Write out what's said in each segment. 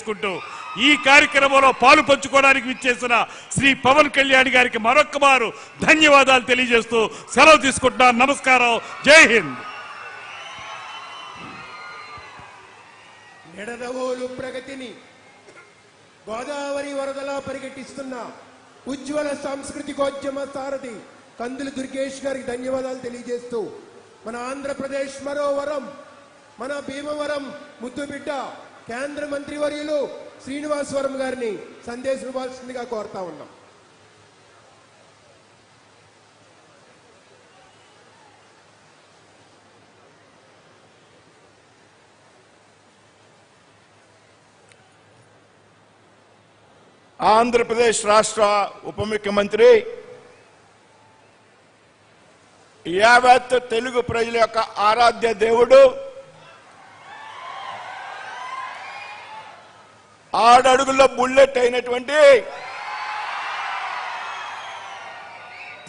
తెలియజేసుకుంటూ ఈ కార్యక్రమంలో పాలు పంచుకోవడానికి విచ్చేసిన శ్రీ పవన్ కళ్యాణ్ గారికి మరొక్కమారు ధన్యవాదాలు తెలియజేస్తూ సెలవు తీసుకుంటున్నాను. నమస్కారం. జై హింద్. నిడదవోలు ప్రగతిని గోదావరి వరదలా పరిగెట్టిస్తున్న ఉజ్వల సాంస్కృతికోద్యమ సారథి కందుల దుర్గేష్ గారికి ధన్యవాదాలు తెలియజేస్తూ మన ఆంధ్రప్రదేశ్ మరో వరం మన భీమవరం ముద్దుబిడ్డ కేంద్ర మంత్రివర్యులు శ్రీనివాసవరం గారిని సందేశం ఇవ్వాల్సిందిగా కోరుతా ఉన్నాం. ఆంధ్రప్రదేశ్ రాష్ట్ర ఉప ముఖ్యమంత్రి యావత్ తెలుగు ప్రజల యొక్క ఆరాధ్య దేవుడు, 6 అడుగుల బుల్లెట్ అయినటువంటి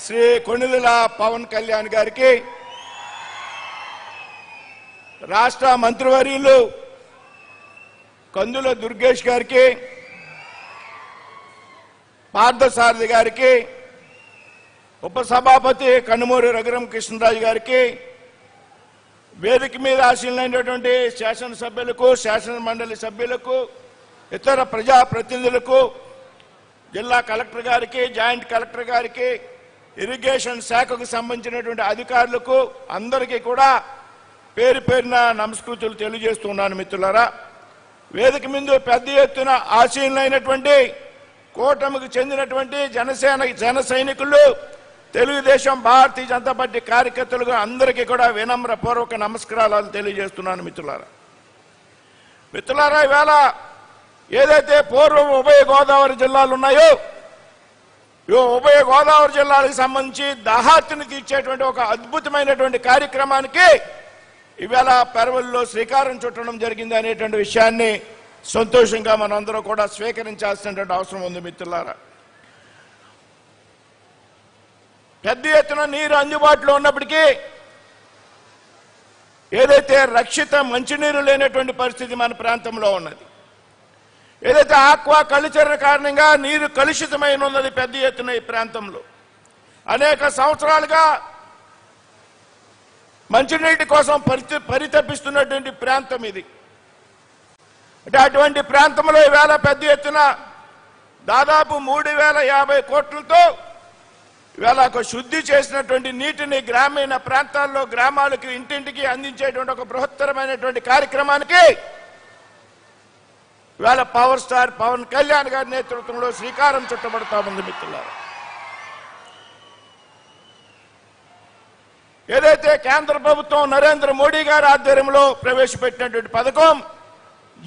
శ్రీ కొణిదెల పవన్ కళ్యాణ్ గారికి, రాష్ట్ర మంత్రివర్యులు కందుల దుర్గేష్ గారికి, పార్థసారథి గారికి, ఉపసభాపతి కనుమూరి రఘురామ కృష్ణరాజు గారికి, వేదిక మీద ఆశీనులైనటువంటి శాసనసభ్యులకు, శాసన మండలి సభ్యులకు, ఇతర ప్రజాప్రతినిధులకు, జిల్లా కలెక్టర్ గారికి, జాయింట్ కలెక్టర్ గారికి, ఇరిగేషన్ శాఖకు సంబంధించినటువంటి అధికారులకు అందరికీ కూడా పేరు పేరున నమస్కృతులు తెలియజేస్తున్నాను. మిత్రులారా, వేదిక మీద పెద్ద ఎత్తున ఆశీనులైనటువంటి కూటమికి చెందినటువంటి జన సైనికులు, తెలుగుదేశం భారతీయ జనతా పార్టీ కార్యకర్తలకు అందరికీ కూడా వినమ్రపూర్వక నమస్కారాలు తెలియజేస్తున్నాను. మిత్రులారా, ఇవాళ ఏదైతే పూర్వం ఉభయ గోదావరి జిల్లాలు ఉన్నాయో, ఈ ఉభయ గోదావరి జిల్లాలకు సంబంధించి దాహార్తిని తీర్చేటువంటి ఒక అద్భుతమైనటువంటి కార్యక్రమానికి ఇవాళ పెరవల్లో శ్రీకారం చుట్టడం జరిగింది అనేటువంటి విషయాన్ని సంతోషంగా మనందరూ కూడా స్వీకరించాల్సినటువంటి అవసరం ఉంది. మిత్రులారా, పెద్ద ఎత్తున నీరు అందుబాటులో ఉన్నప్పటికీ ఏదైతే రక్షిత మంచినీరు లేనటువంటి పరిస్థితి మన ప్రాంతంలో ఉన్నది, ఏదైతే ఆక్వా కల్చర్ కారణంగా నీరు కలుషితమైన ఉన్నది పెద్ద ఎత్తున ఈ ప్రాంతంలో అనేక సంవత్సరాలుగా మంచినీటి కోసం పరితపిస్తున్నటువంటి ప్రాంతం ఇది. అంటే అటువంటి ప్రాంతంలో ఈవేళ పెద్ద ఎత్తున దాదాపు 3,050 కోట్లతో ఇవాళ ఒక శుద్ధి చేసినటువంటి నీటిని గ్రామీణ ప్రాంతాల్లో గ్రామాలకు ఇంటింటికి అందించేటువంటి ఒక బృహత్తరమైనటువంటి కార్యక్రమానికి ఇవాళ పవర్ స్టార్ పవన్ కళ్యాణ్ గారి నేతృత్వంలో శ్రీకారం చుట్టబడతా ఉంది. మిత్రులారా, ఏదైతే కేంద్ర ప్రభుత్వం నరేంద్ర మోడీ గారి ఆధ్వర్యంలో ప్రవేశపెట్టినటువంటి పథకం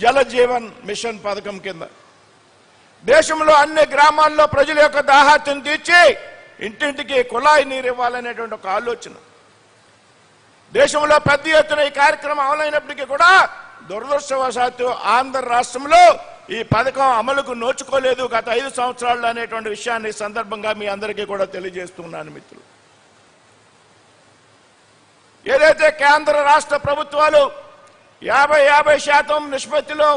జల జీవన్ మిషన్ పథకం కింద దేశంలో అన్ని గ్రామాల్లో ప్రజల యొక్క దాహార్తిని తీర్చి ఇంటింటికి కుళాయి నీరు ఇవ్వాలనేటువంటి ఒక ఆలోచన దేశంలో పెద్ద ఎత్తున ఈ కార్యక్రమం అమలైనప్పటికీ కూడా దురదృష్టవశాత్తు ఆంధ్ర రాష్ట్రంలో ఈ పథకం అమలుకు నోచుకోలేదు గత 5 సంవత్సరాల్లో అనేటువంటి విషయాన్ని సందర్భంగా మీ అందరికీ కూడా తెలియజేస్తున్నాను. మిత్రులు, ఏదైతే కేంద్ర రాష్ట్ర ప్రభుత్వాలు 50% నిష్పత్తిలో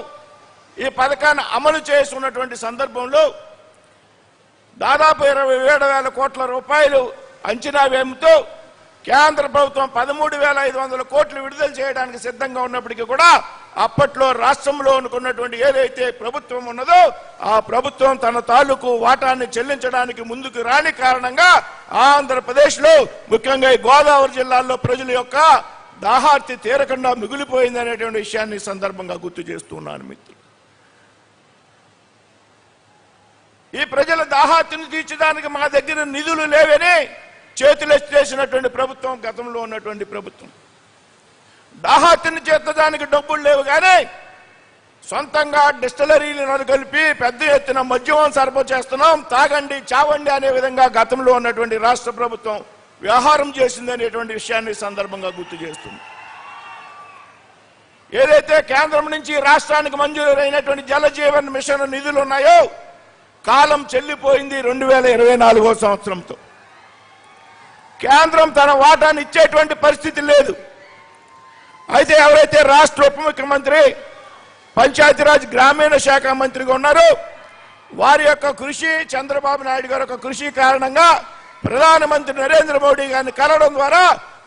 ఈ పథకాన్ని అమలు చేస్తున్నటువంటి సందర్భంలో దాదాపు 27,000 కోట్ల రూపాయలు అంచనా వ్యయంతో కేంద్ర ప్రభుత్వం 13,500 కోట్లు విడుదల చేయడానికి సిద్ధంగా ఉన్నప్పటికీ కూడా అప్పట్లో రాష్ట్రంలో అనుకున్నటువంటి ఏదైతే ప్రభుత్వం ఉన్నదో ఆ ప్రభుత్వం తన తాలూకు వాటాన్ని చెల్లించడానికి ముందుకు రాని కారణంగా ఆంధ్రప్రదేశ్లో ముఖ్యంగా ఈ గోదావరి జిల్లాల్లో ప్రజల యొక్క దాహార్తి తీరకుండా మిగిలిపోయింది అనేటువంటి విషయాన్ని సందర్భంగా గుర్తు చేస్తున్నాను. మిత్రులు, ఈ ప్రజల దాహార్తిని తీర్చడానికి మా దగ్గర నిధులు లేవని చేతులెత్తేసినటువంటి ప్రభుత్వం గతంలో ఉన్నటువంటి ప్రభుత్వం. దాహార్తిని చేర్చడానికి డబ్బులు లేవు కానీ సొంతంగా డిస్టిలరీలను కలిపి పెద్ద ఎత్తున మద్యం సరఫరా చేస్తున్నాం, తాగండి చావండి అనే విధంగా గతంలో ఉన్నటువంటి రాష్ట్ర ప్రభుత్వం వ్యవహారం చేసింది అనేటువంటి విషయాన్ని సందర్భంగా గుర్తు చేస్తుంది. ఏదైతే కేంద్రం నుంచి రాష్ట్రానికి మంజూరైనటువంటి జల జీవన్ మిషన్ నిధులు ఉన్నాయో కాలం చెల్లిపోయింది 2024వ సంవత్సరంతో. కేంద్రం తన వాటాను ఇచ్చేటువంటి పరిస్థితి లేదు. అయితే ఎవరైతే రాష్ట్ర ఉప ముఖ్యమంత్రి పంచాయతీరాజ్ గ్రామీణ శాఖ మంత్రిగా ఉన్నారు. వారి యొక్క కృషి, చంద్రబాబు నాయుడు గారి యొక్క కృషి కారణంగా ప్రధానమంత్రి నరేంద్ర మోడీ గారిని కలవడం ద్వారా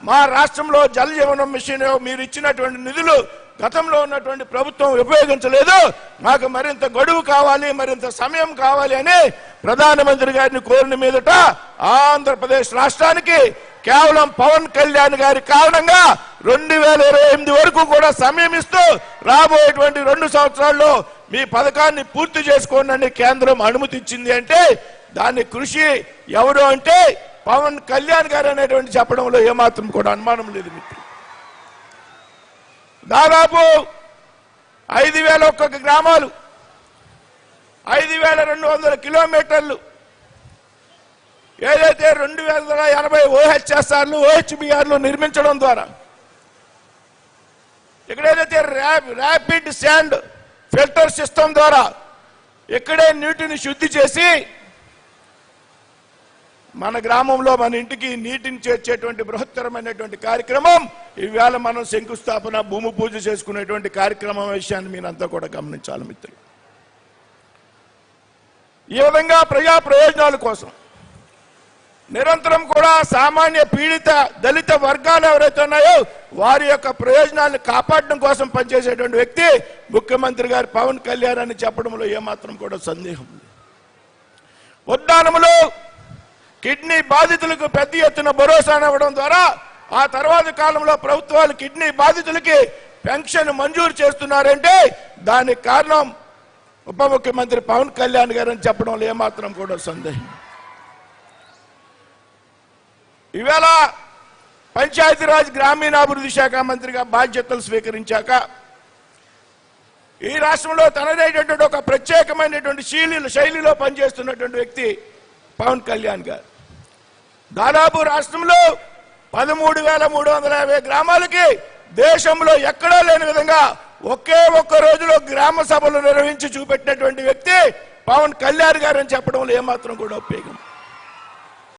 మా రాష్ట్రంలో జల్ జీవనం మిషన్ మీరు ఇచ్చినటువంటి నిధులు గతంలో ఉన్నటువంటి ప్రభుత్వం ఉపయోగించలేదు, మాకు మరింత గడువు కావాలి, మరింత సమయం కావాలి అని ప్రధానమంత్రి గారిని కోరిన మీదట ఆంధ్రప్రదేశ్ రాష్ట్రానికి కేవలం పవన్ కళ్యాణ్ గారి కారణంగా 2028 వరకు కూడా సమయం ఇస్తూ రాబోయేటువంటి 2 సంవత్సరాల్లో మీ పథకాన్ని పూర్తి చేసుకోండి కేంద్రం అనుమతి ఇచ్చింది. అంటే దాని కృషి ఎవరు అంటే పవన్ కళ్యాణ్ గారు అనేటువంటి చెప్పడంలో ఏమాత్రం కూడా అనుమానం లేదు మిత్రులు. దాదాపు 5,001 గ్రామాలు, 5,200 కిలోమీటర్లు ఏదైతే 280 OHSRలు OHBRలు నిర్మించడం ద్వారా, ఎక్కడైతే ర్యాపిడ్ శాండ్ ఫిల్టర్ సిస్టమ్ ద్వారా ఇక్కడే నీటిని శుద్ధి చేసి మన గ్రామంలో మన ఇంటికి నీటిని చేర్చేటువంటి బృహత్తరమైనటువంటి కార్యక్రమం ఈవేళ మనం శంకుస్థాపన, భూమి పూజ చేసుకునేటువంటి కార్యక్రమం విషయాన్ని మీరంతా కూడా గమనించాలి మిత్రులు. ఈ విధంగా ప్రజా ప్రయోజనాల కోసం నిరంతరం కూడా సామాన్య పీడిత దళిత వర్గాలు ఎవరైతే ఉన్నాయో వారి యొక్క ప్రయోజనాలను కాపాడడం కోసం పనిచేసేటువంటి వ్యక్తి ముఖ్యమంత్రి గారు పవన్ కళ్యాణ్ అని చెప్పడంలో ఏమాత్రం కూడా సందేహం లేదు. ఉద్దానములో కిడ్నీ బాధితులకు పెద్ద ఎత్తున భరోసానివ్వడం ద్వారా ఆ తర్వాత కాలంలో ప్రభుత్వాలు కిడ్నీ బాధితులకి పెన్షన్ మంజూరు చేస్తున్నారంటే దానికి కారణం ఉప ముఖ్యమంత్రి పవన్ కళ్యాణ్ గారు అని చెప్పడంలో ఏమాత్రం కూడా సందేహం. ఇవాళ పంచాయతీరాజ్ గ్రామీణాభివృద్ధి శాఖ మంత్రిగా బాధ్యతలు స్వీకరించాక ఈ రాష్ట్రంలో తనదైనటువంటి ఒక ప్రత్యేకమైనటువంటి శైలిలో పనిచేస్తున్నటువంటి వ్యక్తి పవన్ కళ్యాణ్ గారు. దాదాపు రాష్ట్రంలో 13,350 గ్రామాలకి దేశంలో ఎక్కడా లేని విధంగా ఒకే ఒక్క రోజులో గ్రామ సభలు నిర్వహించి చూపెట్టినటువంటి వ్యక్తి పవన్ కళ్యాణ్ గారు అని చెప్పడంలో ఏమాత్రం కూడా ఉపయోగం.